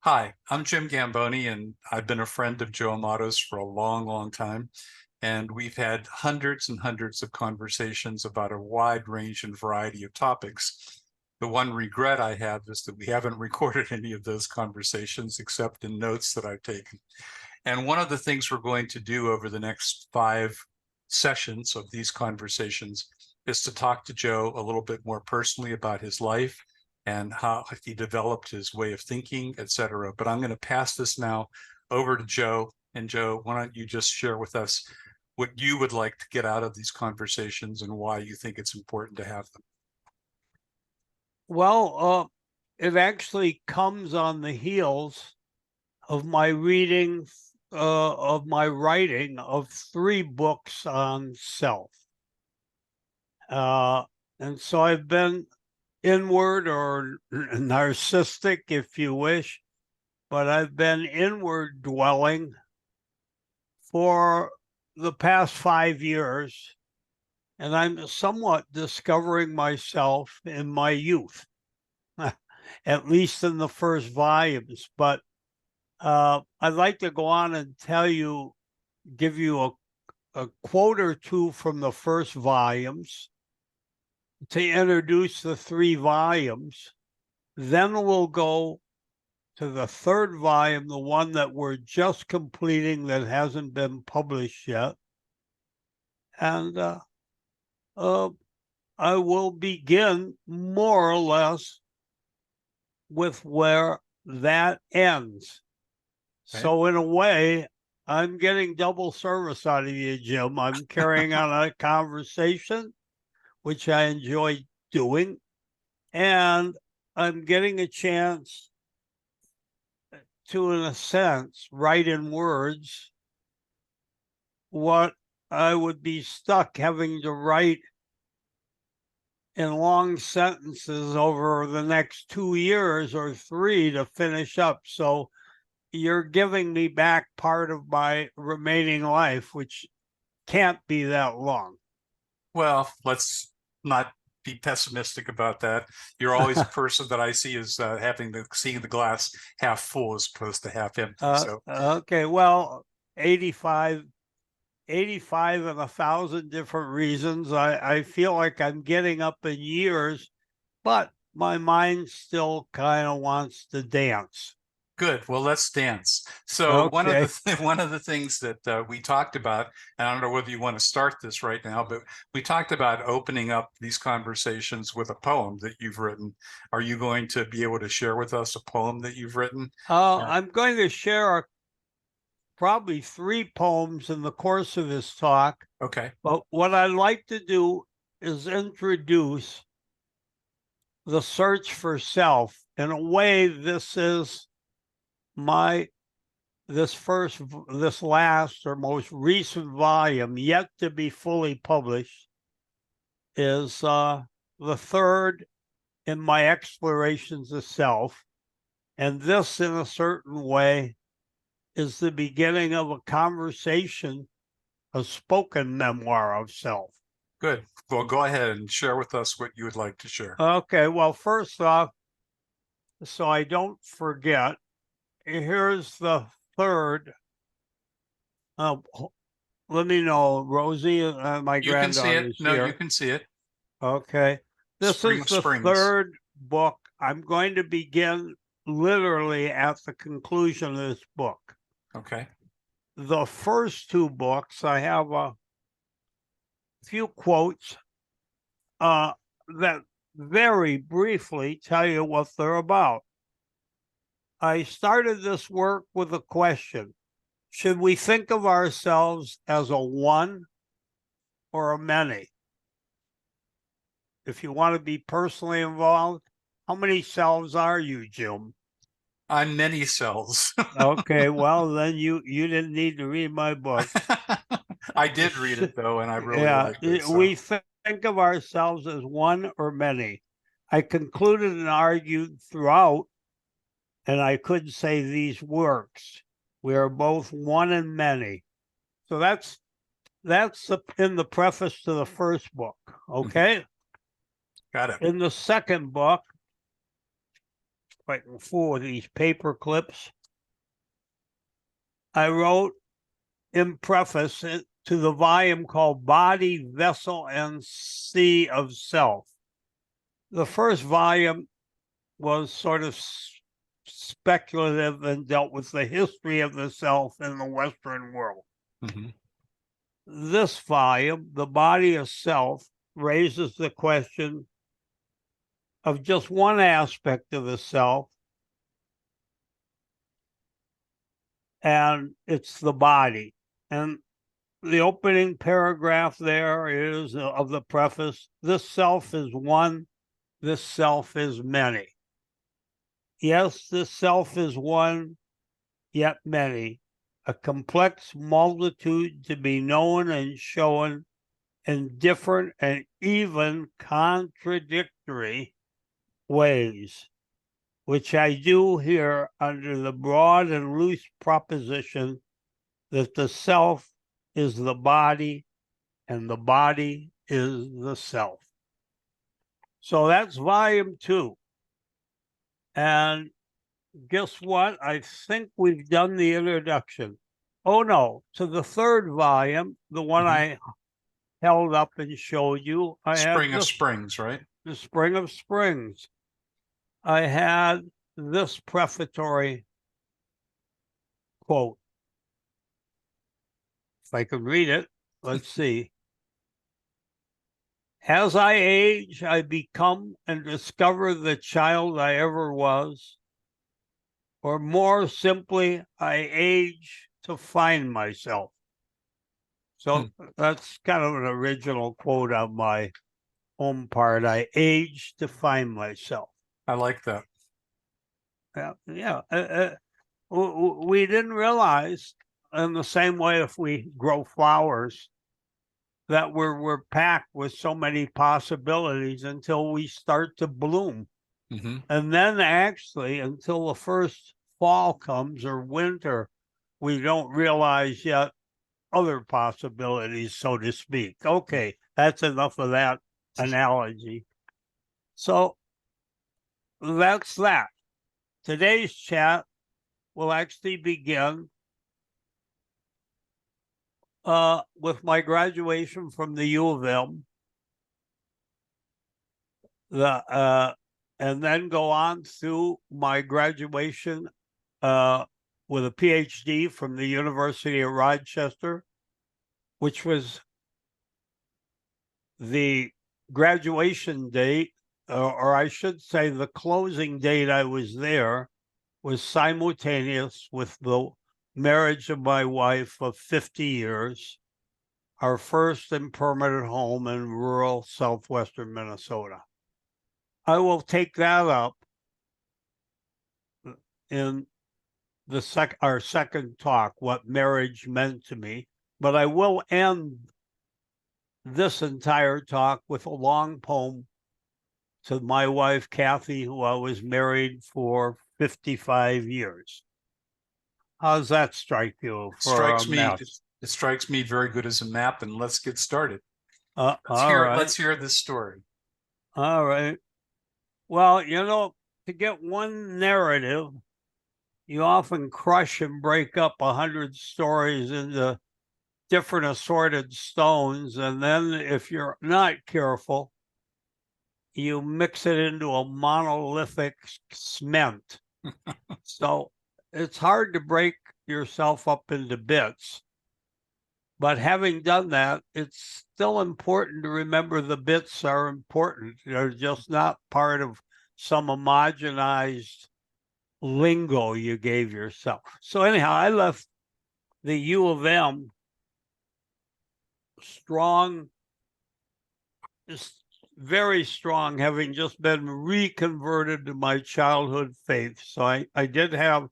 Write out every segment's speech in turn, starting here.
Hi, I'm Jim Gambone, and I've been a friend of Joe Amato's for a long, long time. And we've had hundreds and hundreds of conversations about a wide range and variety of topics. The one regret I have is that we haven't recorded any of those conversations except in notes that I've taken. And one of the things we're going to do over the next 5 sessions of these conversations is to talk to Joe a little bit more personally about his life and how he developed his way of thinking, et cetera. But I'm going to pass this now over to Joe. And Joe, why don't you just share with us what you would like to get out of these conversations and why you think it's important to have them? Well, it actually comes on the heels of my reading, of my writing of 3 books on self. And so I've been inward or narcissistic, if you wish, but I've been inward dwelling for the past 5 years, and I'm somewhat discovering myself in my youth, at least in the first volumes. But I'd like to go on and give you a quote or two from the first volumes to introduce the 3 volumes. Then we'll go to the third volume, the one that we're just completing that hasn't been published yet. And I will begin more or less with where that ends. Okay. So in a way, I'm getting double service out of you, Jim. I'm carrying on a conversation, which I enjoy doing, and I'm getting a chance to, in a sense, write in words what I would be stuck having to write in long sentences over the next 2 years or 3 to finish up. So you're giving me back part of my remaining life, which can't be that long. Well, let's not be pessimistic about that. You're always a person that I see as seeing the glass half full as opposed to half empty. So Okay, well, 85 and 1,000 different reasons. I feel like I'm getting up in years, but my mind still kind of wants to dance. good. Well, let's dance. So Okay. one of the things that we talked about, and I don't know whether you want to start this right now, but we talked about opening up these conversations with a poem that you've written. Are you going to be able to share with us a poem that you've written? I'm going to share probably 3 poems in the course of this talk, Okay. but what I'd like to do is introduce the search for self. In a way, this is this last or most recent volume, yet to be fully published, is the third in my explorations of self. And this, in a certain way, is the beginning of a conversation, a spoken memoir of self. Good. Well, go ahead and share with us what you would like to share. Okay, well, first off, so I don't forget, here's the third. Let me know, Rosie, my You can see granddaughter it. is No, you here. can see it. Okay, this Spring is of the Springs. third book. I'm going to begin literally at the conclusion of this book. Okay. The first 2 books, I have a few quotes that very briefly tell you what they're about. I started this work with a question. Should we think of ourselves as a one or a many? If you want to be personally involved, how many selves are you, Jim? I'm many cells. Okay, well, then you didn't need to read my book. I did read it though, and I really Yeah, liked it. So we think of ourselves as one or many. I concluded and argued throughout, and I could say these works. We are both one and many. So that's in the preface to the first book. Okay. got it. In the second book, I can fool with these paper clips. I wrote in preface to the volume called Body, Vessel, and Sea of Self. The first volume was sort of speculative and dealt with the history of the self in the Western world. Mm-hmm. This volume, The Body of Self, raises the question of just one aspect of the self, and it's the body. And the opening paragraph there is of the preface, this self is one, this self is many. Yes, this self is one, yet many, a complex multitude to be known and shown in different and even contradictory ways, which I do here under the broad and loose proposition that the self is the body and the body is the self. So that's volume 2. And guess what? I think we've done the introduction. Oh no, to the third volume, the one I held up and showed you, I Spring had of Springs, right? the Spring of Springs. I had this prefatory quote. If I could read it, let's see. As I age, I become and discover the child I ever was, or more simply, I age to find myself. So that's kind of an original quote on my own part. I age to find myself. I like that. Yeah. We didn't realize, in the same way if we grow flowers, that we're packed with so many possibilities until we start to bloom. Mm-hmm. And then actually, until the first fall comes or winter, we don't realize yet other possibilities, so to speak. Okay, that's enough of that analogy. So that's that. Today's chat will actually begin with my graduation from the U of M, and then go on through my graduation with a PhD from the University of Rochester, which was the graduation date, or I should say the closing date I was there was simultaneous with the marriage of my wife of 50 years, our first and permanent home in rural southwestern Minnesota. I will take that up in our second talk, what marriage meant to me, but I will end this entire talk with a long poem to my wife, Kathy, who I was married for 55 years. How does that strike you? It strikes me very good as a map, and let's get started. Right. Let's hear this story. All right. Well, to get one narrative, you often crush and break up 100 stories into different assorted stones. And then if you're not careful, you mix it into a monolithic cement. So it's hard to break yourself up into bits. But having done that, it's still important to remember the bits are important. They're just not part of some homogenized lingo you gave yourself. So anyhow, I left the U of M strong, very strong, having just been reconverted to my childhood faith. So I did have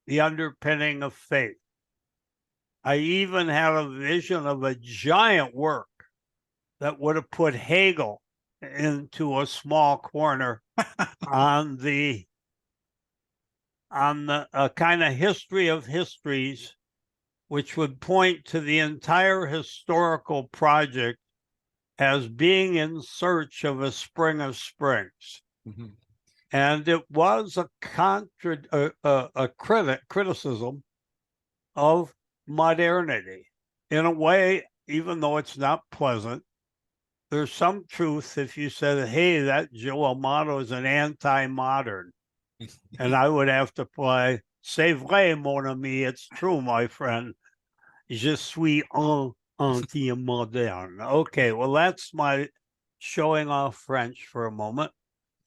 the underpinning of faith. I even had a vision of a giant work that would have put Hegel into a small corner on the kind of history of histories, which would point to the entire historical project as being in search of a spring of springs. Mm-hmm. And it was a criticism of modernity. In a way, even though it's not pleasant, there's some truth if you said, hey, that Joe Amato is an anti-modern. And I would have to play, c'est vrai, mon ami, it's true, my friend. Je suis un anti-moderne. Okay, well, that's my showing off French for a moment.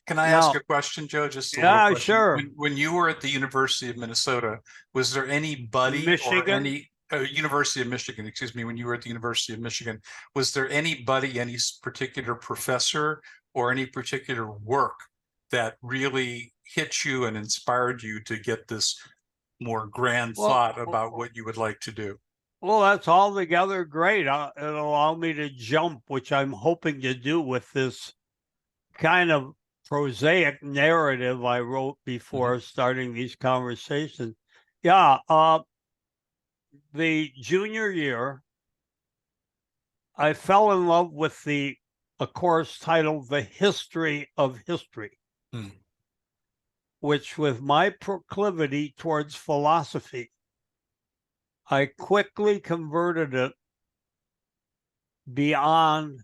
Can I ask Now, a question, Joe? Just a little yeah, question. sure. When you were at the University of Minnesota, was there anybody or Michigan? any University of Michigan, excuse me, when you were at the University of Michigan, was there anybody, any particular professor or any particular work that really hit you and inspired you to get this more grand thought about what you would like to do? Well, that's altogether great. It'll allow me to jump, which I'm hoping to do with this kind of prosaic narrative I wrote before starting these conversations. Yeah, the junior year, I fell in love with a course titled The History of History, which, with my proclivity towards philosophy, I quickly converted it beyond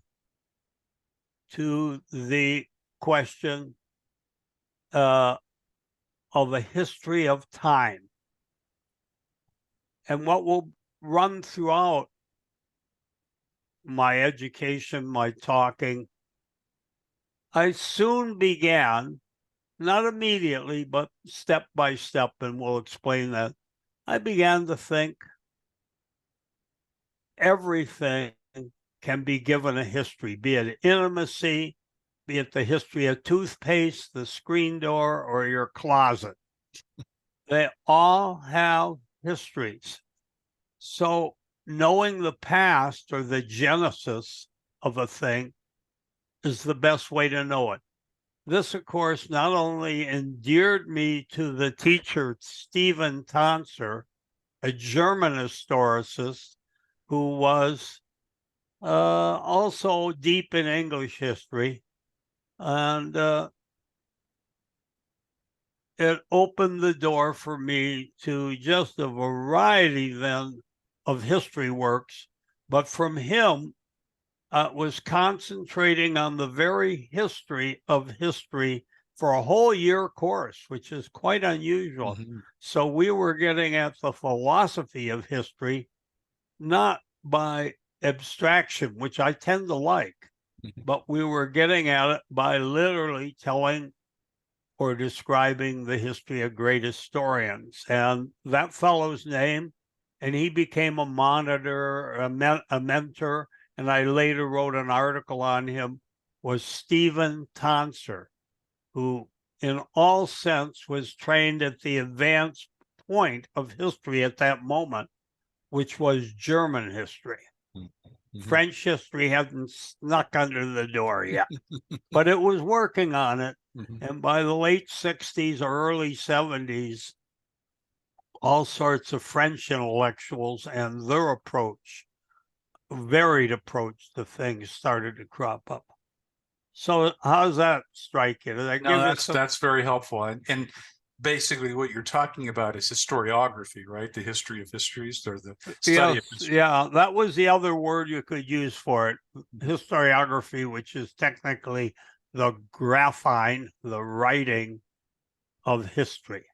to the question of a history of time. And what will run throughout my education, my talking, I soon began, not immediately, but step by step, and we'll explain that. I began to think everything can be given a history, be it intimacy, be it the history of toothpaste, the screen door, or your closet. They all have histories. So knowing the past or the genesis of a thing is the best way to know it. This, of course, not only endeared me to the teacher, Stephen Tonser, a German historicist who was also deep in English history. And it opened the door for me to just a variety then of history works. But from him, was concentrating on the very history of history for a whole year course, which is quite unusual. So we were getting at the philosophy of history, not by abstraction, which I tend to like, but we were getting at it by literally telling or describing the history of great historians. And that fellow's name, and he became a monitor, a mentor, and I later wrote an article on him, was Stephen Tonser, who in all sense was trained at the advanced point of history at that moment, which was German history. French history hadn't snuck under the door yet, but it was working on it. And by the late 60s or early 70s, all sorts of French intellectuals and their varied approach to things started to crop up. So how's that strike you? Did I No, give you some? that's very helpful. And basically what you're talking about is historiography, right? The history of histories, or the study of history. Yeah, that was the other word you could use for it. Historiography, which is technically the graphine, the writing of history.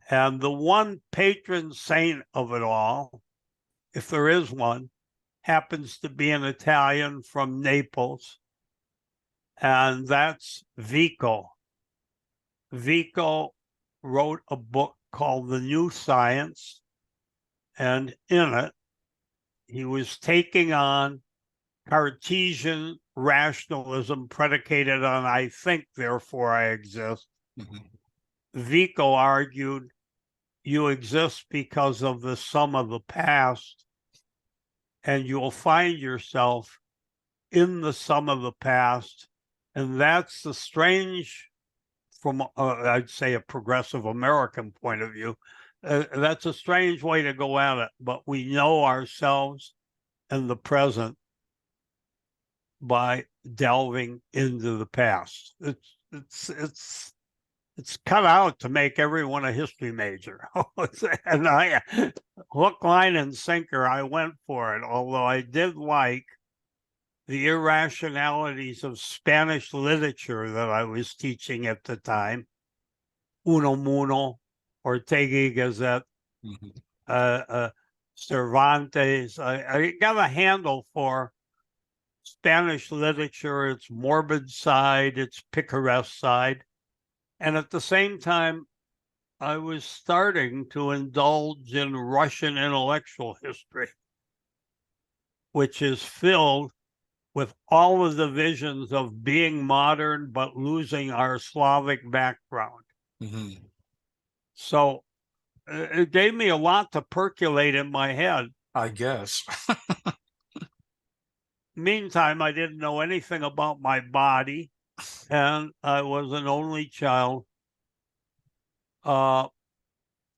And the one patron saint of it all, if there is one, happens to be an Italian from Naples, and that's Vico. Vico wrote a book called The New Science, and in it, he was taking on Cartesian rationalism predicated on I think, therefore I exist. Vico argued you exist because of the sum of the past, and you'll find yourself in the sum of the past. And that's the strange, from I'd say a progressive American point of view, that's a strange way to go at it, but we know ourselves and the present by delving into the past. It's it's cut out to make everyone a history major. And I, hook, line, and sinker, I went for it. Although I did like the irrationalities of Spanish literature that I was teaching at the time, Unamuno, Ortega y Gasset, Mhm. Cervantes. I got a handle for Spanish literature, its morbid side, its picaresque side. And at the same time, I was starting to indulge in Russian intellectual history, which is filled with all of the visions of being modern but losing our Slavic background. Mhm. So it gave me a lot to percolate in my head. I guess. Meantime, I didn't know anything about my body, and I was an only child who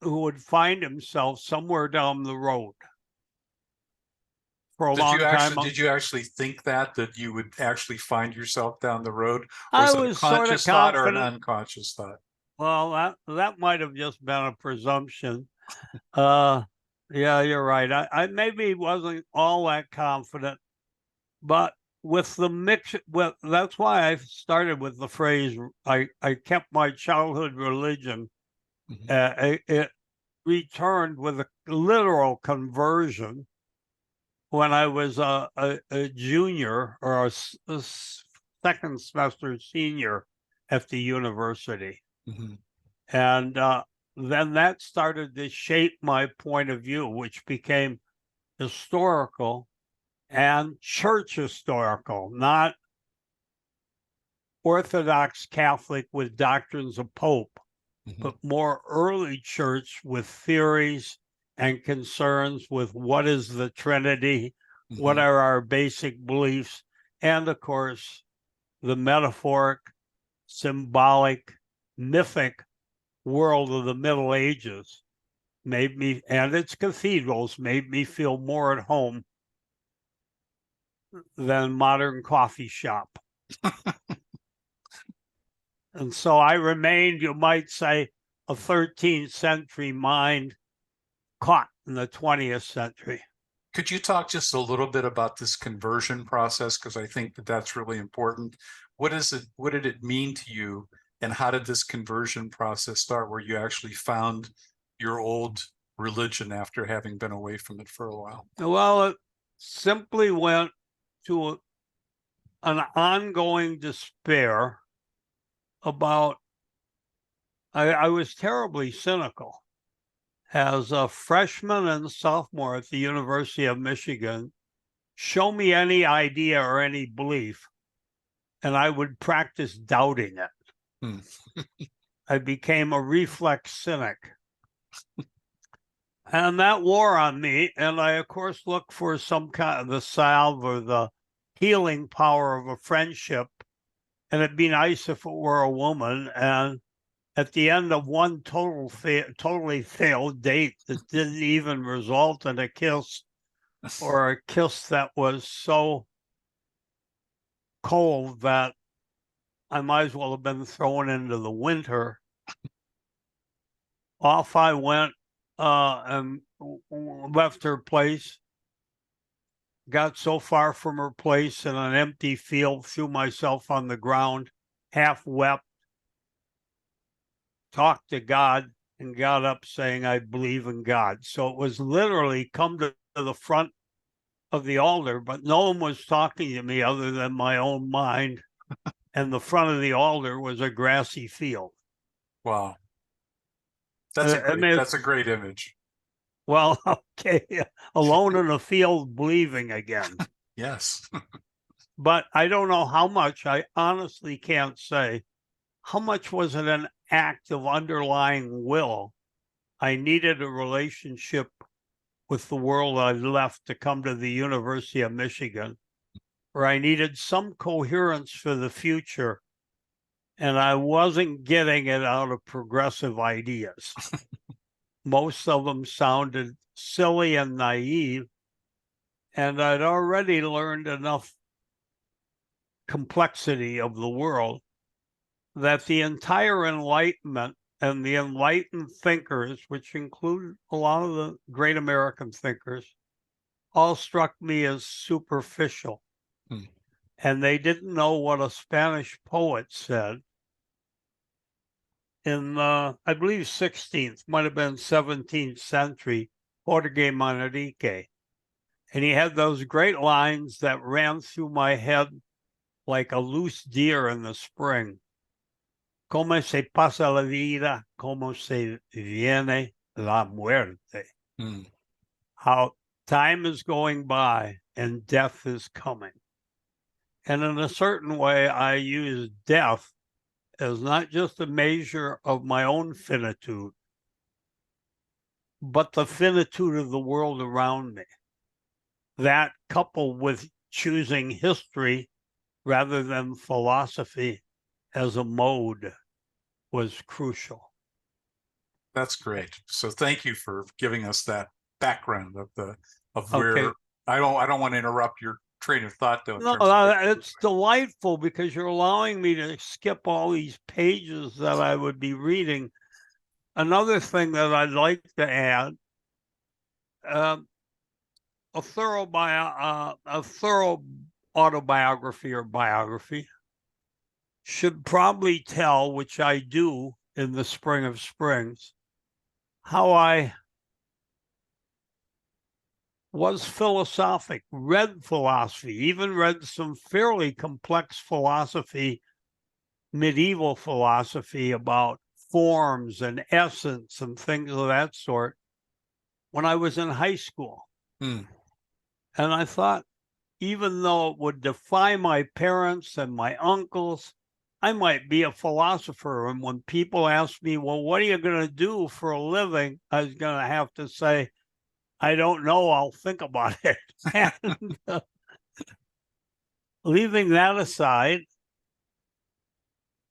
would find himself somewhere down the road. For a long time, Did you actually think that you would actually find yourself down the road? Or I is it a was sort of conscious thought or an confident. unconscious thought? Well, that might have just been a presumption. Uh, yeah, you're right. I maybe wasn't all that confident, but with the mix, well, that's why I started with the phrase, I kept my childhood religion. Mhm. It returned with a literal conversion when I was a junior or a second semester senior at the university. Mhm. And then that started to shape my point of view, which became historical and church historical, not Orthodox Catholic with doctrines of Pope, Mhm. but more early church with theories and concerns with what is the Trinity, what Mhm. are our basic beliefs, and of course, the metaphoric, symbolic, mythic world of the Middle Ages made me, and its cathedrals made me feel more at home than modern coffee shop. And so I remained, you might say, a 13th century mind caught in the 20th century. Could you talk just a little bit about this conversion process? Because I think that that's really important. What is it? What did it mean to you? And how did this conversion process start where you actually found your old religion after having been away from it for a while? Well, it simply went to an ongoing despair about, I was terribly cynical. As a freshman and sophomore at the University of Michigan, show me any idea or any belief, and I would practice doubting it. Hmm. I became a reflex cynic. And that wore on me. And I, of course, looked for some kind of the salve or the healing power of a friendship. And it'd be nice if it were a woman. And at the end of one totally failed date that didn't even result in a kiss, or a kiss that was so cold that I might as well have been thrown into the winter, off I went and left her place. Got so far from her place in an empty field, threw myself on the ground, half wept, talked to God, and got up saying, I believe in God. So it was literally come to the front of the altar, but no one was talking to me other than my own mind. And the front of the altar was a grassy field. Wow. I mean, That's a great image. well, okay, alone in a field, believing again. Yes. But I don't know how much, I honestly can't say. How much was it an act of underlying will? I needed a relationship with the world I left to come to the University of Michigan, or I needed some coherence for the future, and I wasn't getting it out of progressive ideas. Most of them sounded silly and naive, and I'd already learned enough complexity of the world that the entire Enlightenment and the enlightened thinkers, which include a lot of the great American thinkers, all struck me as superficial. Hmm. And they didn't know what a Spanish poet said in, I believe, 16th, might have been 17th century, Jorge Manrique. And he had those great lines that ran through my head like a loose deer in the spring. Como se pasa la vida, como se viene la muerte. Hmm. How time is going by and death is coming. And in a certain way, I use death as not just a measure of my own finitude, but the finitude of the world around me. That, coupled with choosing history rather than philosophy as a mode, was crucial. That's great. So thank you for giving us that background of where Okay. I don't want to interrupt your train of thought though. No, it's delightful because you're allowing me to skip all these pages that I would be reading. Another thing that I'd like to add, a thorough autobiography or biography should probably tell, which I do in the Spring of Springs, how I was philosophic, read philosophy, even read some fairly complex philosophy, medieval philosophy about forms and essence and things of that sort when I was in high school. Hmm. And I thought, even though it would defy my parents and my uncles, I might be a philosopher. And when people ask me, well, what are you going to do for a living? I was going to have to say, I don't know. I'll think about it. And leaving that aside,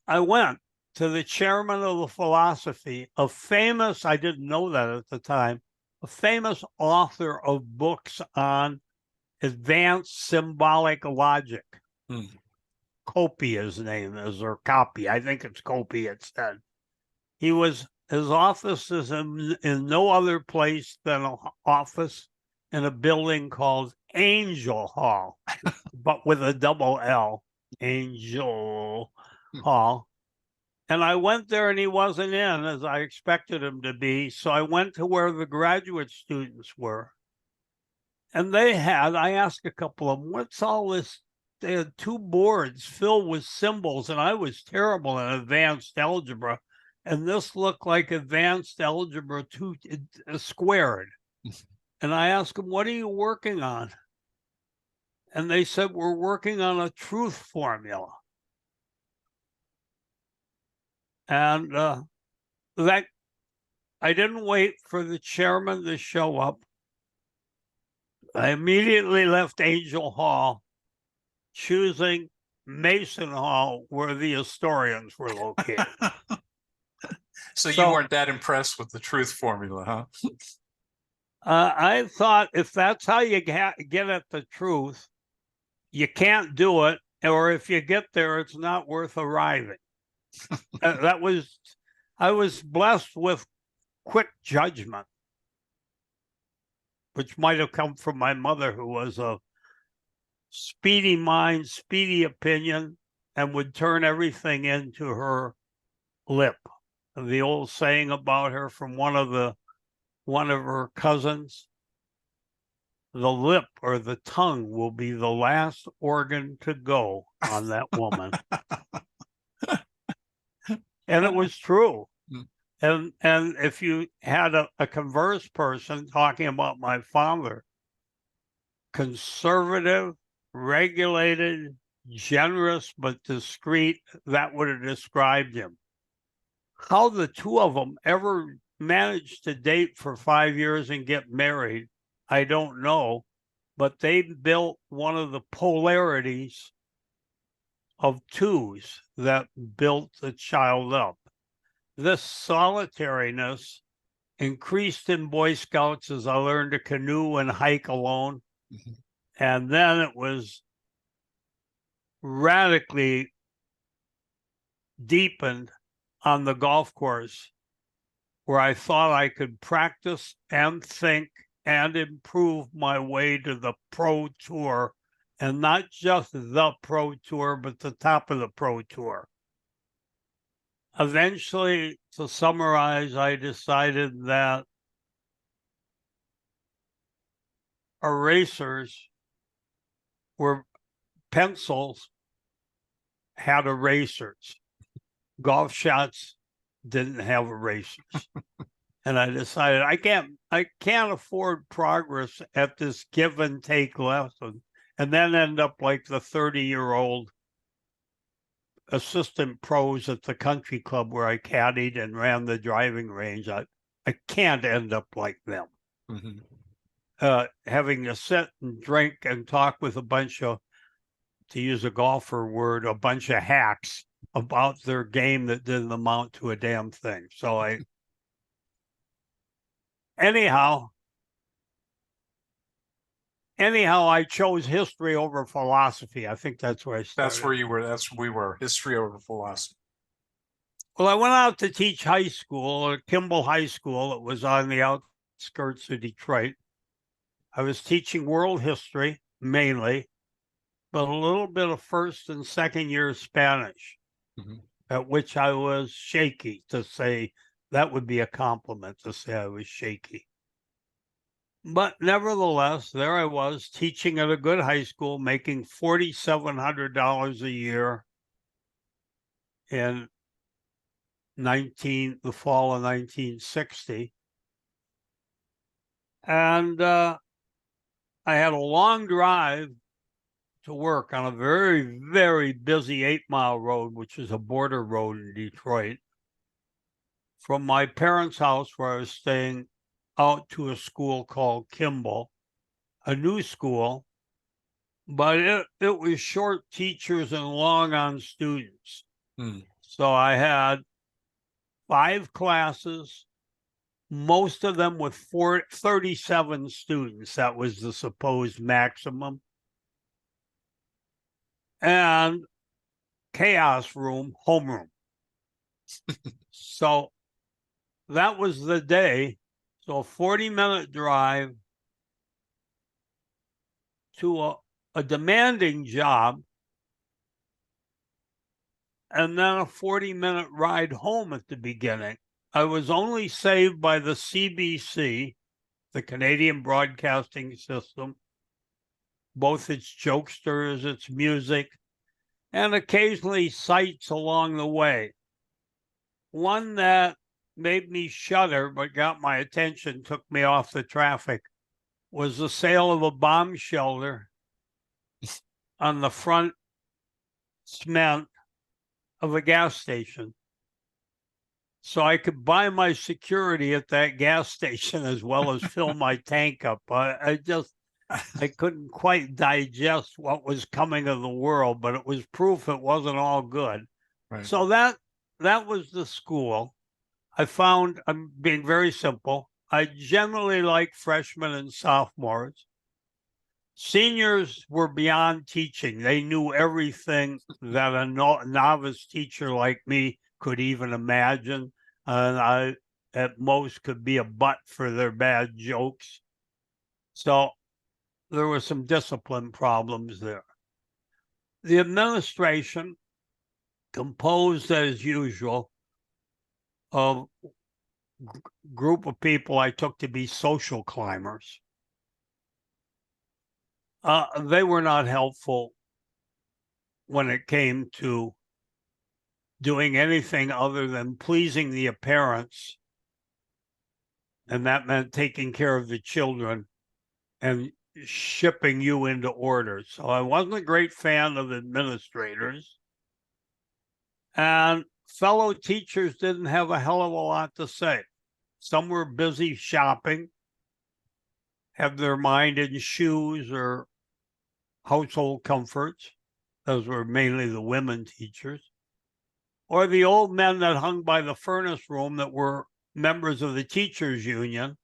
I went to the chairman of the philosophy, a famous, I didn't know that at the time, a famous author of books on advanced symbolic logic. Hmm. Copy, his name is, or Copy. I think it's Copy, it said. His office is in no other place than an office in a building called Angel Hall, but with a double L, Angel Hall. And I went there and he wasn't in as I expected him to be. So I went to where the graduate students were. And I asked a couple of them, what's all this? They had two boards filled with symbols, and I was terrible in advanced algebra. And this looked like advanced algebra squared. And I asked them, what are you working on? And they said, we're working on a truth formula. And that I didn't wait for the chairman to show up. I immediately left Angel Hall, choosing Mason Hall, where the historians were located. So you weren't that impressed with the truth formula, huh? I thought if that's how you get at the truth, you can't do it, or if you get there, it's not worth arriving. I was blessed with quick judgment, which might have come from my mother, who was a speedy mind, speedy opinion, and would turn everything into her lip. The old saying about her from one of her cousins, the lip or the tongue will be the last organ to go on that woman. And it was true. And if you had a converse person talking about my father, conservative, regulated, generous, but discreet, that would have described him. How the two of them ever managed to date for 5 years and get married, I don't know, but they built one of the polarities of twos that built the child up. This solitariness increased in Boy Scouts as I learned to canoe and hike alone. Mm-hmm. And then it was radically deepened on the golf course where I thought I could practice and think and improve my way to the pro tour, and not just the pro tour, but the top of the pro tour. Eventually, to summarize, I decided that erasers were pencils had erasers. Golf shots didn't have erasers. And I decided I can't afford progress at this give and take lesson and then end up like the 30-year-old assistant pros at the country club where I caddied and ran the driving range. I can't end up like them. Mm-hmm. Having to sit and drink and talk with a bunch of, to use a golfer word, a bunch of hacks about their game that didn't amount to a damn thing. So anyhow, I chose history over philosophy. I think that's where I started. That's where you were. We were. History over philosophy. Well, I went out to teach high school at Kimball High School. It was on the outskirts of Detroit. I was teaching world history mainly, but a little bit of first and second year Spanish, Mm-hmm. at which I was shaky to say. That would be a compliment to say I was shaky. But nevertheless, there I was teaching at a good high school, making $4,700 a year in the fall of 1960. And I had a long drive to work on a very, very busy 8-mile road, which is a border road in Detroit, from my parents' house where I was staying out to a school called Kimball, a new school, but it was short teachers and long on students. So I had 5 classes, most of them with 37 students. That was the supposed maximum. And chaos room, homeroom. So that was the day. So a 40-minute drive to a demanding job, and then a 40-minute ride home at the beginning. I was only saved by the CBC, the Canadian Broadcasting System, both its jokesters, its music, and occasionally sights along the way. One that made me shudder but got my attention, took me off the traffic, was the sale of a bomb shelter on the front cement of a gas station. So I could buy my security at that gas station as well as fill my tank up. I couldn't quite digest what was coming of the world, but it was proof it wasn't all good. Right. So that was the school. I found, I'm being very simple, I generally like freshmen and sophomores. Seniors were beyond teaching. They knew everything that a novice teacher like me could even imagine. And I, at most, could be a butt for their bad jokes. So there were some discipline problems there. The administration, composed as usual of group of people I took to be social climbers, they were not helpful when it came to doing anything other than pleasing the parents. And that meant taking care of the children and shipping you into order. So I wasn't a great fan of administrators. And fellow teachers didn't have a hell of a lot to say. Some were busy shopping, had their mind in shoes or household comforts. Those were mainly the women teachers. Or the old men that hung by the furnace room that were members of the teachers' union,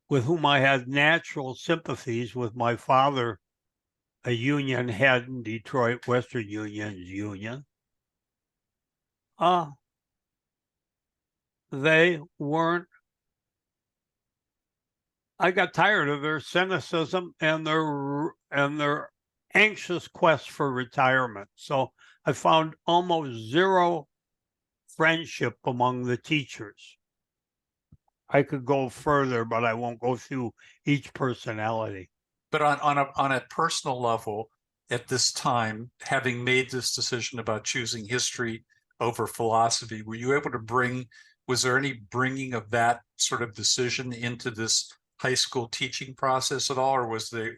with whom I had natural sympathies, with my father, a union head in Detroit, Western Union's union. They weren't. I got tired of their cynicism and their anxious quest for retirement. So I found almost zero friendship among the teachers. I could go further, but I won't go through each personality. But on a personal level, at this time, having made this decision about choosing history over philosophy, were you able to was there any bringing of that sort of decision into this high school teaching process at all, or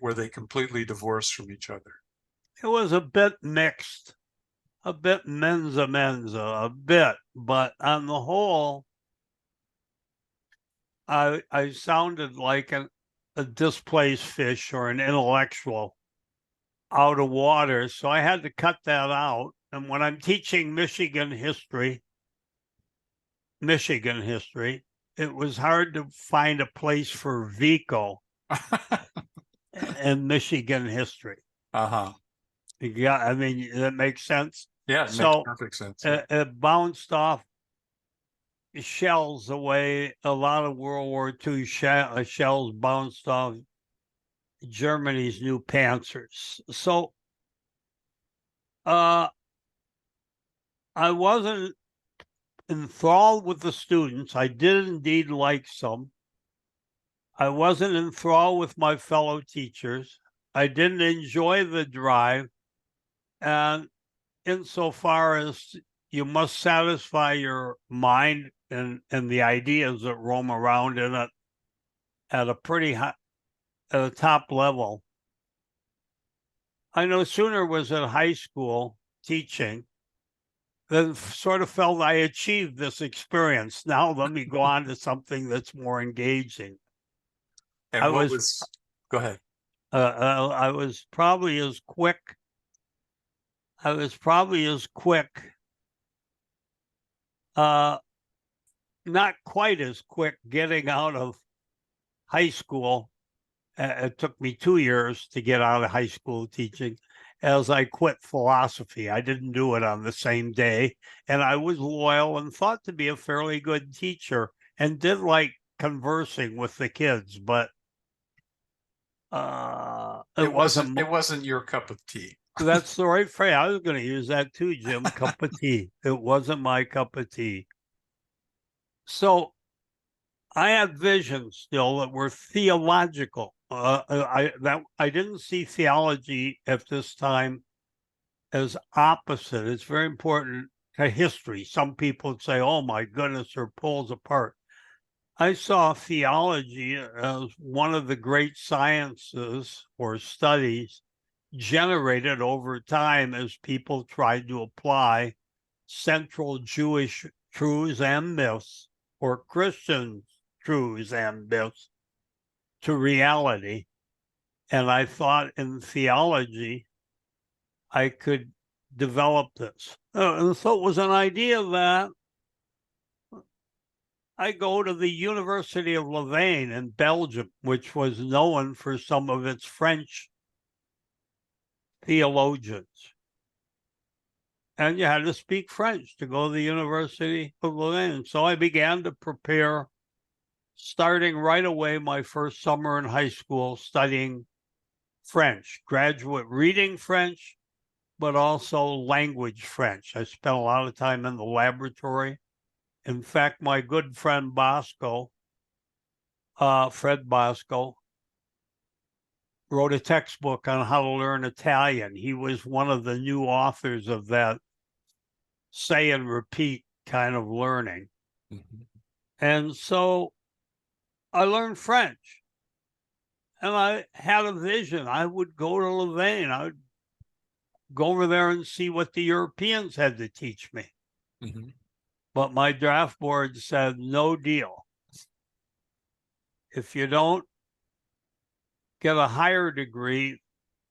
were they completely divorced from each other? It was a bit mixed, a bit menza, a bit, but on the whole, I sounded like a displaced fish or an intellectual out of water. So I had to cut that out. And when I'm teaching Michigan history, it was hard to find a place for Vico in Michigan history. Uh-huh. Yeah, I mean, that makes sense. Yeah, it makes perfect sense. It bounced off shells away. A lot of World War II shells bounced off Germany's new Panzers. So I wasn't enthralled with the students. I did indeed like some. I wasn't enthralled with my fellow teachers. I didn't enjoy the drive. And insofar as you must satisfy your mind and the ideas that roam around in it at a pretty high, at a top level. I no sooner was at high school teaching than sort of felt I achieved this experience. Now let me go on to something that's more engaging. And go ahead. I was probably as quick. Not quite as quick getting out of high school. It took me 2 years to get out of high school teaching as I quit philosophy. I didn't do it on the same day. And I was loyal and thought to be a fairly good teacher and did like conversing with the kids, but it wasn't your cup of tea. That's the right phrase. I was going to use that too, Jim. Cup of tea. It wasn't my cup of tea. So I had visions still that were theological. I didn't see theology at this time as opposite. It's very important to history. Some people say, "Oh my goodness," or pulls apart. I saw theology as one of the great sciences or studies generated over time as people tried to apply central Jewish truths and myths or Christian truths and myths to reality. And I thought in theology, I could develop this. And so it was an idea that I go to the University of Louvain in Belgium, which was known for some of its French theologians. And you had to speak French to go to the University of Louvain. So I began to prepare, starting right away my first summer in high school, studying French, graduate reading French, but also language French. I spent a lot of time in the laboratory. In fact, my good friend Bosco, Fred Bosco, wrote a textbook on how to learn Italian. He was one of the new authors of that say and repeat kind of learning. Mm-hmm. And so I learned French. And I had a vision. I would go to Louvain. I would go over there and see what the Europeans had to teach me. Mm-hmm. But my draft board said, no deal. If you don't get a higher degree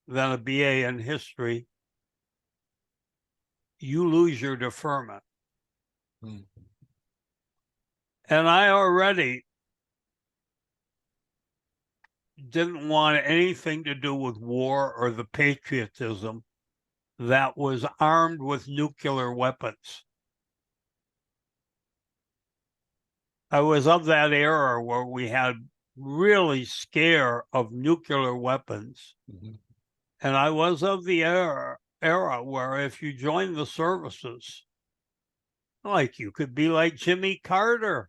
than a BA in history, you lose your deferment. Mm-hmm. And I already didn't want anything to do with war or the patriotism that was armed with nuclear weapons. I was of that era where we had really scare of nuclear weapons. Mhm. And I was of the era where if you joined the services, like you could be like Jimmy Carter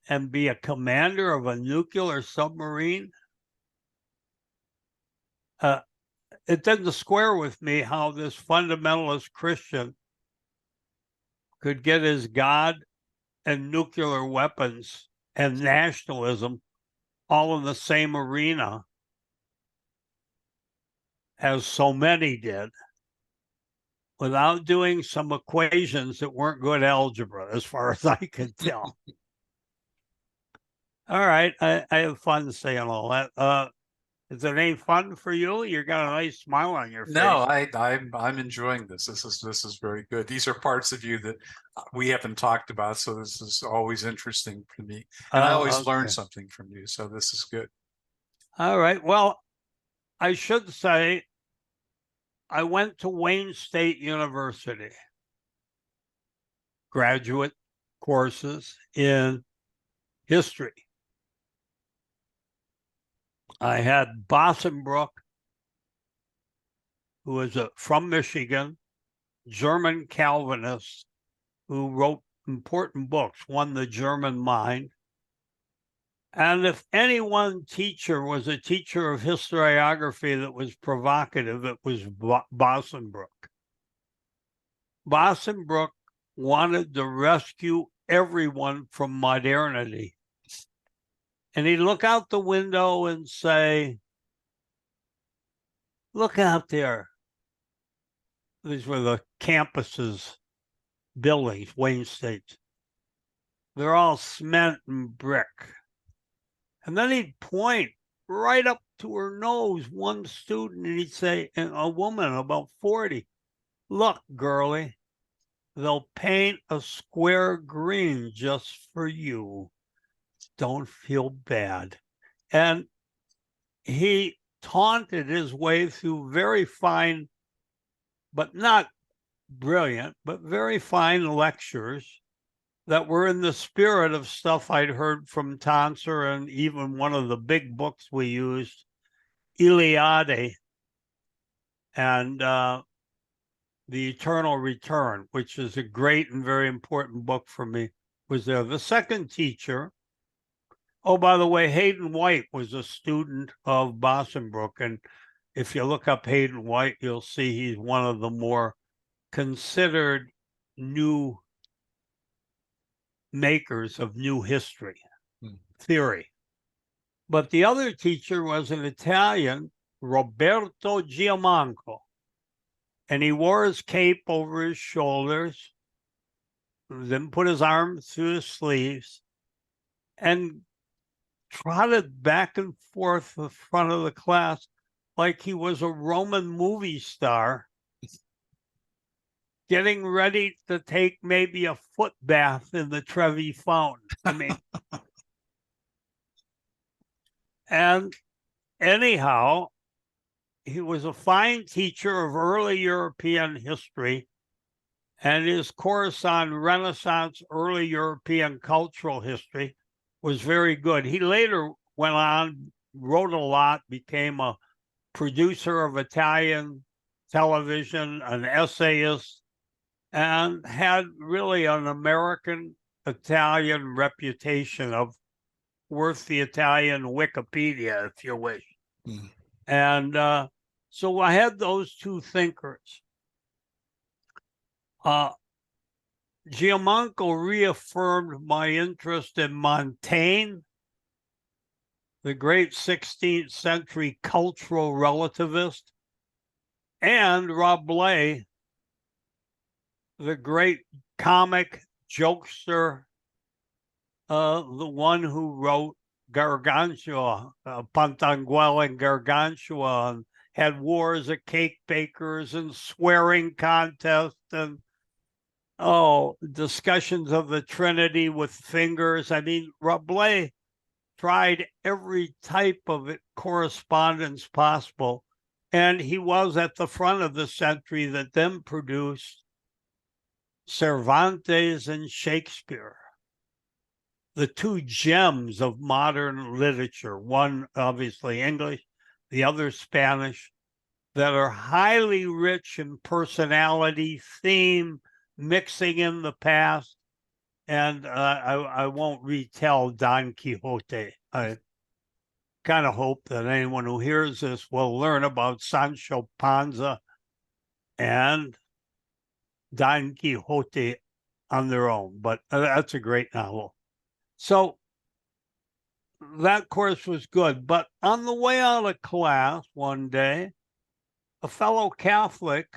and be a commander of a nuclear submarine. It doesn't square with me how this fundamentalist Christian could get his God and nuclear weapons and nationalism all in the same arena as so many did without doing some equations that weren't good algebra, as far as I could tell. All right, I have fun saying all that. Is it any fun for you? You got a nice smile on your No, face. I'm enjoying this. This is very good. These are parts of you that we haven't talked about, so this is always interesting for me. And I always learn Okay. something from you, so this is good. All right. Well, I should say I went to Wayne State University, graduate courses in history. I had Bossenbrook, who was from Michigan, German Calvinist, who wrote important books, one, The German Mind. And if any one teacher was a teacher of historiography that was provocative, it was Bossenbrook. Bossenbrook wanted to rescue everyone from modernity. And he'd look out the window and say, look out there. These were the campuses, buildings, Wayne State. They're all cement and brick. And then he'd point right up to her nose, one student, and he'd say, and a woman about 40, look, girlie, they'll paint a square green just for you. Don't feel bad. And he taunted his way through very fine, but not brilliant, but very fine lectures that were in the spirit of stuff I'd heard from Tonser and even one of the big books we used, Iliade and The Eternal Return, which is a great and very important book for me, was there. The second teacher, oh, by the way, Hayden White was a student of Bossenbrook. And if you look up Hayden White, you'll see he's one of the more considered new makers of new history theory. But the other teacher was an Italian, Roberto Giamanco, and he wore his cape over his shoulders, then put his arms through his sleeves, and trotted back and forth the front of the class like he was a Roman movie star getting ready to take maybe a foot bath in the Trevi Fountain. I mean, and anyhow, he was a fine teacher of early European history, and his course on Renaissance early European cultural history was very good. He later went on, wrote a lot, became a producer of Italian television, an essayist, and had really an American Italian reputation of worth the Italian Wikipedia, if you wish. Mm. And so I had those two thinkers. Giamanco reaffirmed my interest in Montaigne, the great 16th century cultural relativist, and Rabelais, the great comic jokester, the one who wrote Gargantua, Pantangruel and Gargantua, and had wars of cake bakers and swearing contests and discussions of the Trinity with fingers. I mean, Rabelais tried every type of correspondence possible, and he was at the front of the century that then produced Cervantes and Shakespeare. the two gems of modern literature, one obviously English, the other Spanish, that are highly rich in personality, theme, mixing in the past. And I won't retell Don Quixote. I kind of hope that anyone who hears this will learn about Sancho Panza and Don Quixote on their own, but that's a great novel. So that course was good. But on the way out of class one day, a fellow Catholic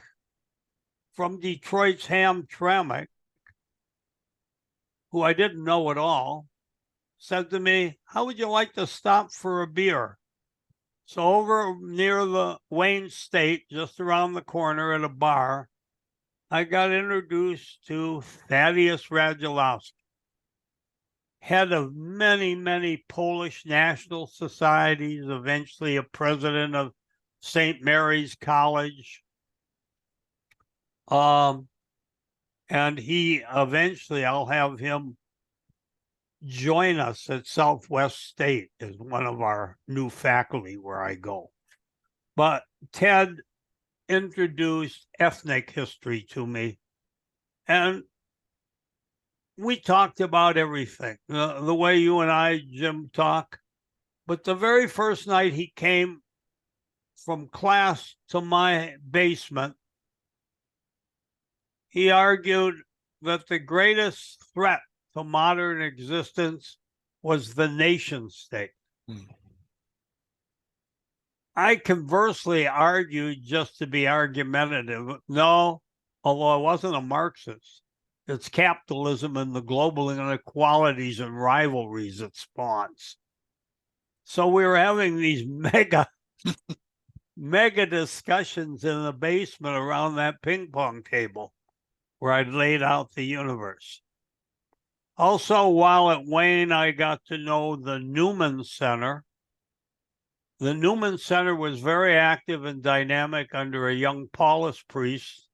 from Detroit's Hamtramck, who I didn't know at all, said to me, "How would you like to stop for a beer?" So over near the Wayne State, just around the corner at a bar, I got introduced to Thaddeus Radulowski, head of many, many Polish national societies, eventually a president of St. Mary's College. And he eventually, I'll have him join us at Southwest State as one of our new faculty where I go. But Ted introduced ethnic history to me, and we talked about everything, the way you and I, Jim, talk. But the very first night he came from class to my basement, he argued that the greatest threat to modern existence was the nation state. I conversely argued, just to be argumentative, no, although I wasn't a Marxist, it's capitalism and the global inequalities and rivalries it spawns. So we were having these mega discussions in the basement around that ping pong table where I'd laid out the universe. Also, while at Wayne, I got to know the Newman Center. The Newman Center was very active and dynamic under a young Paulist priest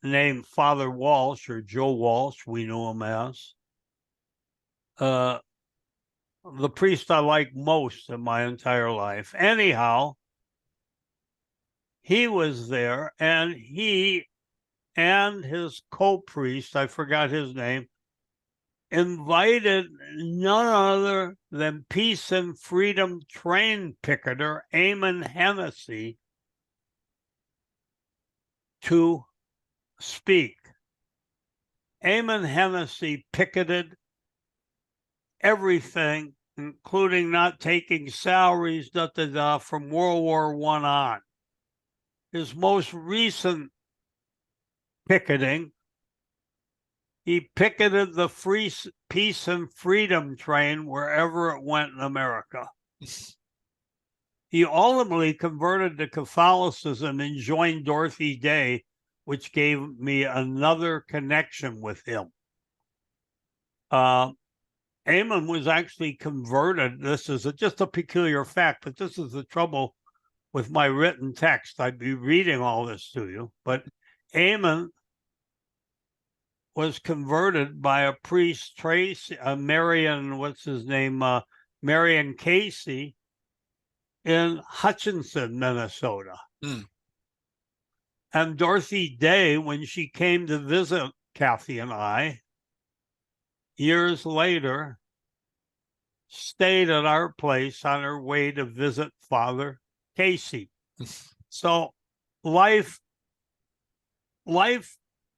named Father Walsh, or Joe Walsh, we knew him as. The priest I liked most in my entire life. Anyhow, he was there, and he and his co-priest, I forgot his name, invited none other than Peace and Freedom train picketer Eamon Hennessy to speak. Eamon Hennessy picketed everything, including not taking salaries, from World War I on. His most recent picketing, he picketed the free Peace and Freedom train wherever it went in America. He ultimately converted to Catholicism and joined Dorothy Day, which gave me another connection with him. Eamon was actually converted. This is just a peculiar fact, but this is the trouble with my written text. I'd be reading all this to you, but Eamon was converted by a priest, Marion Casey, in Hutchinson, Minnesota. And Dorothy Day, when she came to visit Kathy and I, years later, stayed at our place on her way to visit Father Casey. So life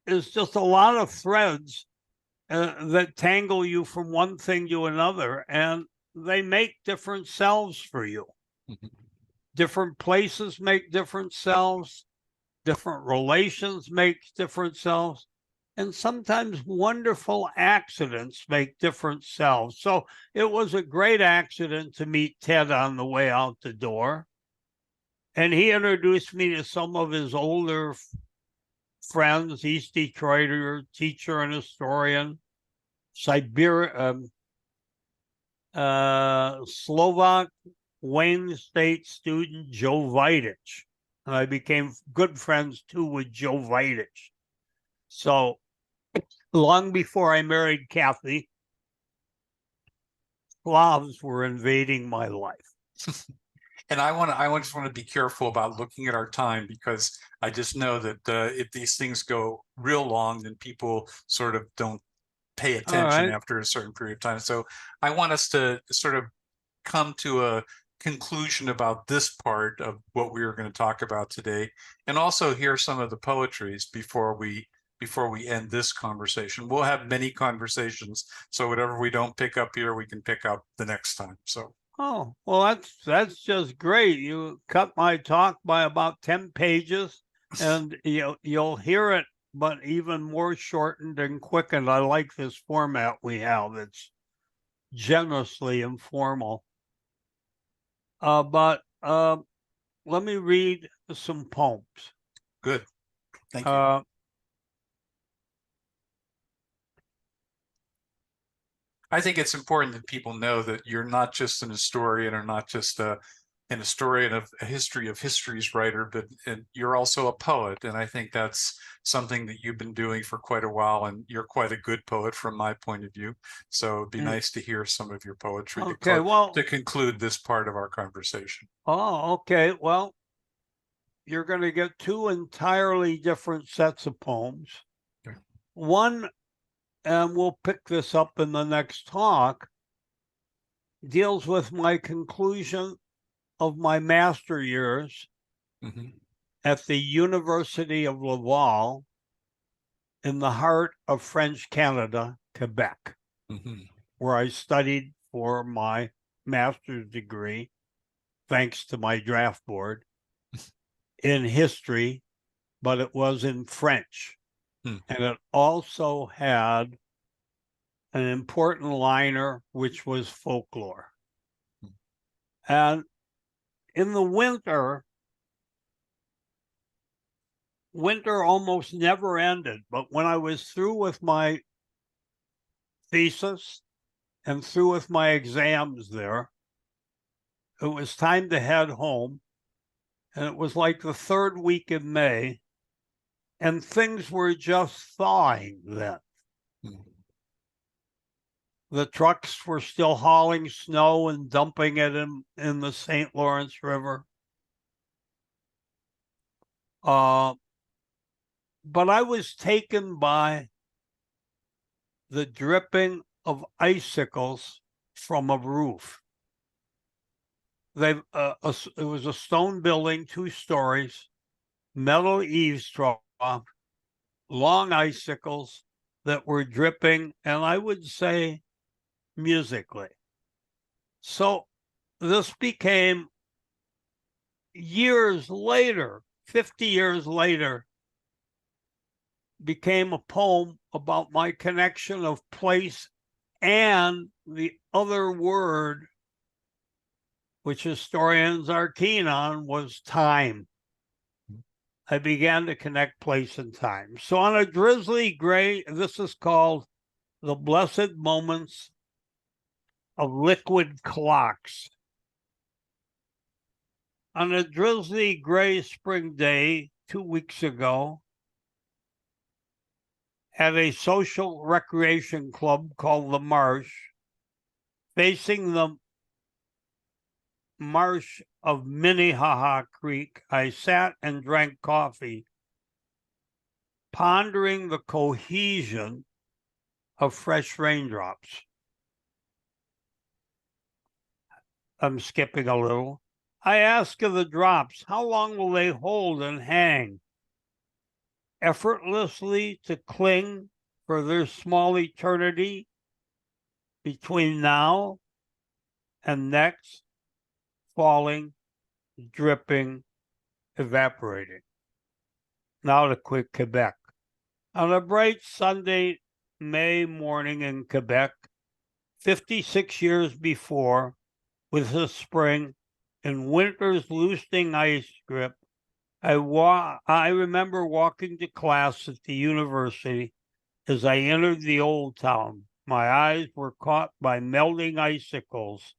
is just a lot of threads that tangle you from one thing to another, and they make different selves for you. Different places make different selves, different relations make different selves, and sometimes wonderful accidents make different selves. So it was a great accident to meet Ted on the way out the door, and he introduced me to some of his older friends, East Detroiter, teacher and historian, Slovak Wayne State student Joe Vidich. And I became good friends too with Joe Vidich. So long before I married Kathy, Slavs were invading my life. And I just want to be careful about looking at our time, because I just know that if these things go real long, then people sort of don't pay attention right. after a certain period of time. So I want us to sort of come to a conclusion about this part of what we were going to talk about today, and also hear some of the poetries before we end this conversation. We'll have many conversations, so whatever we don't pick up here, we can pick up the next time. So Oh, well, that's just great. You cut my talk by about 10 pages, and you'll hear it, but even more shortened and quickened. I like this format we have. It's generously informal. But let me read some poems. good. Thank you. I think it's important that people know that you're not just an historian, or not just an historian of a history of histories writer, but you're also a poet. And I think that's something that you've been doing for quite a while, and you're quite a good poet from my point of view. So it'd be nice to hear some of your poetry to conclude this part of our conversation. Oh, okay. Well, you're going to get two entirely different sets of poems. Okay. One, and we'll pick this up in the next talk, deals with my conclusion of my master years at the University of Laval in the heart of French Canada, Quebec, where I studied for my master's degree, thanks to my draft board, in history, but it was in French. And it also had an important liner, which was folklore. And in the winter almost never ended. But when I was through with my thesis and through with my exams there, it was time to head home. And it was like the third week in May, and things were just thawing then. The trucks were still hauling snow and dumping it in the St. Lawrence River. But I was taken by the dripping of icicles from a roof. It was a stone building, 2 stories, metal eaves trough, long icicles that were dripping, and I would say musically. So this became, years later, 50 years later, became a poem about my connection of place and the other word, which historians are keen on, was time. I began to connect place and time. So on a drizzly gray, this is called The Blessed Moments of Liquid Clocks. On a drizzly gray spring day 2 weeks ago, at a social recreation club called The Marsh, facing the marsh of Minnehaha Creek, I sat and drank coffee, pondering the cohesion of fresh raindrops. I'm skipping a little. I ask of the drops, how long will they hold and hang, effortlessly to cling for their small eternity between now and next, falling, dripping, evaporating. Now to quick Quebec. On a bright Sunday, May morning in Quebec, 56 years before, with the spring and winter's loosening ice grip, I remember walking to class at the university. As I entered the old town, my eyes were caught by melting icicles,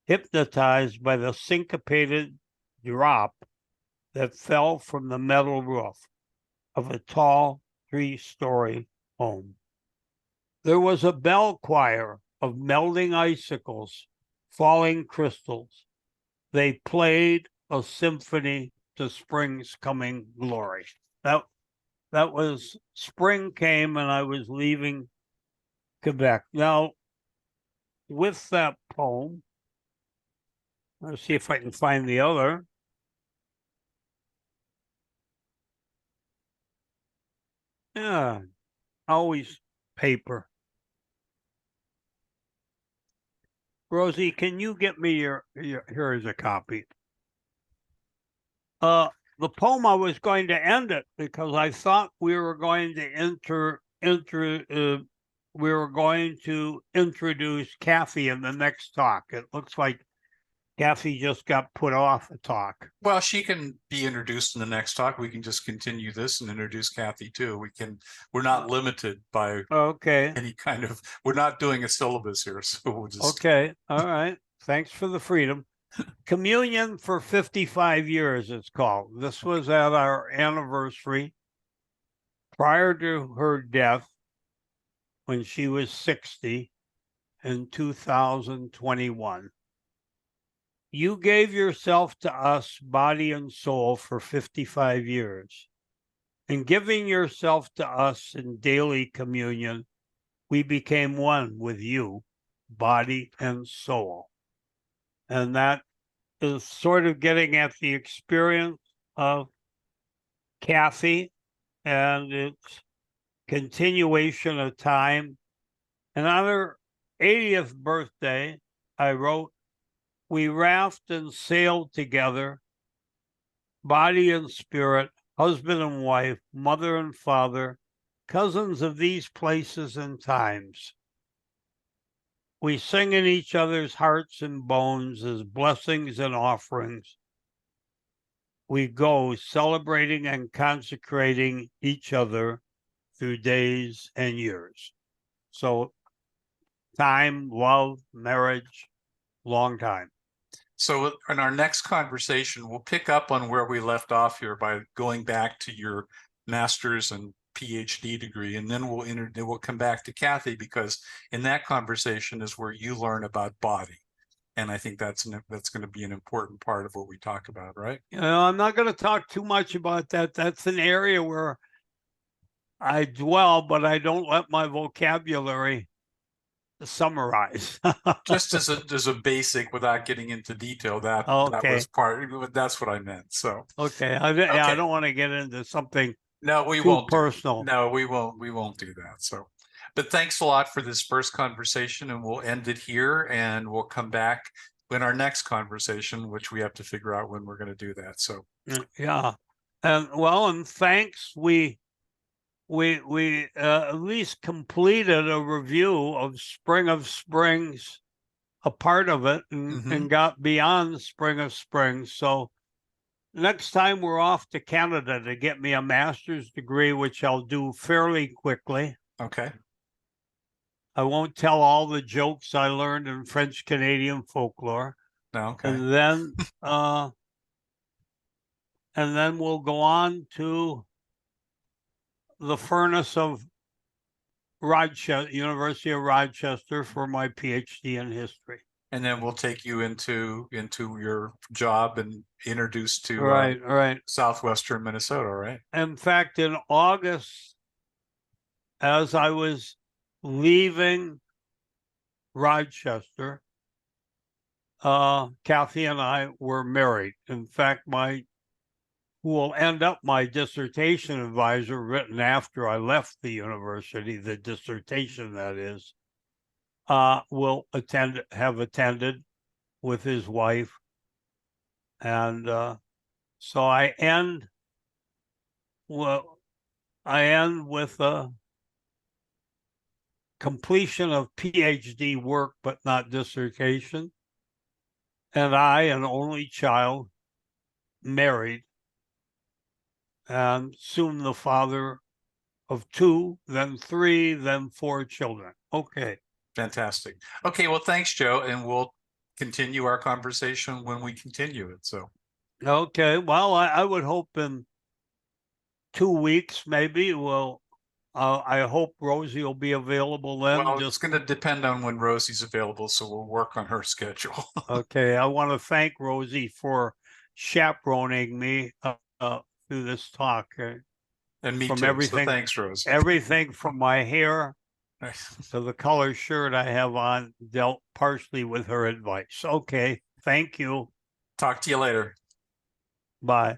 hypnotized by the syncopated drop that fell from the metal roof of a tall 3-story home. There was a bell choir of melding icicles, falling crystals. They played a symphony to spring's coming glory. That was spring came and I was leaving Quebec. Now, with that poem, let's see if I can find the other. Yeah, always paper. Rosie, can you get me your here is a copy. The poem I was going to end it because I thought we were going to we were going to introduce Kathy in the next talk. It looks like Kathy just got put off a talk. Well, she can be introduced in the next talk. We can just continue this and introduce Kathy too. We're not limited by Okay. any kind of, we're not doing a syllabus here. So we'll just. Okay. All right. Thanks for the freedom. Communion for 55 years, it's called. This was at our anniversary prior to her death when she was 60 in 2021. You gave yourself to us, body and soul, for 55 years. In giving yourself to us in daily communion, we became one with you, body and soul. And that is sort of getting at the experience of Kathy and its continuation of time. And on her 80th birthday, I wrote, we rafted and sailed together, body and spirit, husband and wife, mother and father, cousins of these places and times. We sing in each other's hearts and bones as blessings and offerings. We go celebrating and consecrating each other through days and years. So time, love, marriage, long time. So in our next conversation, we'll pick up on where we left off here by going back to your master's and PhD degree, and then we'll come back to Kathy, because in that conversation is where you learn about body, and I think that's going to be an important part of what we talk about, right? I'm not going to talk too much about that. That's an area where I dwell, but I don't let my vocabulary summarize. Just as a basic, without getting into detail, that was part. That's what I meant. So okay, I don't want to get into something. No, we too won't. Personal. No, we won't. We won't do that. So, but thanks a lot for this first conversation, and we'll end it here, and we'll come back in our next conversation, which we have to figure out when we're going to do that. So, yeah, and thanks. We at least completed a review of Spring of Springs, a part of it, and got beyond Spring of Springs. So next time we're off to Canada to get me a master's degree, which I'll do fairly quickly. Okay. I won't tell all the jokes I learned in French Canadian folklore. Okay. And then we'll go on to the furnace of Rochester, University of Rochester, for my PhD in history. And then we'll take you into your job and introduce to right southwestern Minnesota, right? In fact, in August, as I was leaving Rochester, Kathy and I were married. In fact, who will end up my dissertation advisor, written after I left the university, the dissertation that is, will have attended with his wife. And so I end with a completion of PhD work, but not dissertation. And I, an only child, married, and soon the father of 2, then 3, then 4 children. Okay. Fantastic. Okay, well, thanks, Joe, and we'll continue our conversation when we continue it. So, okay, well, I would hope in 2 weeks maybe we'll I hope Rosie will be available then. Well, it's going to depend on when Rosie's available, so we'll work on her schedule. Okay, I want to thank Rosie for chaperoning me through this talk. And me From too. So everything, thanks, Rose. everything from my hair to the color shirt I have on dealt partially with her advice. Okay, thank you. Talk to you later. Bye.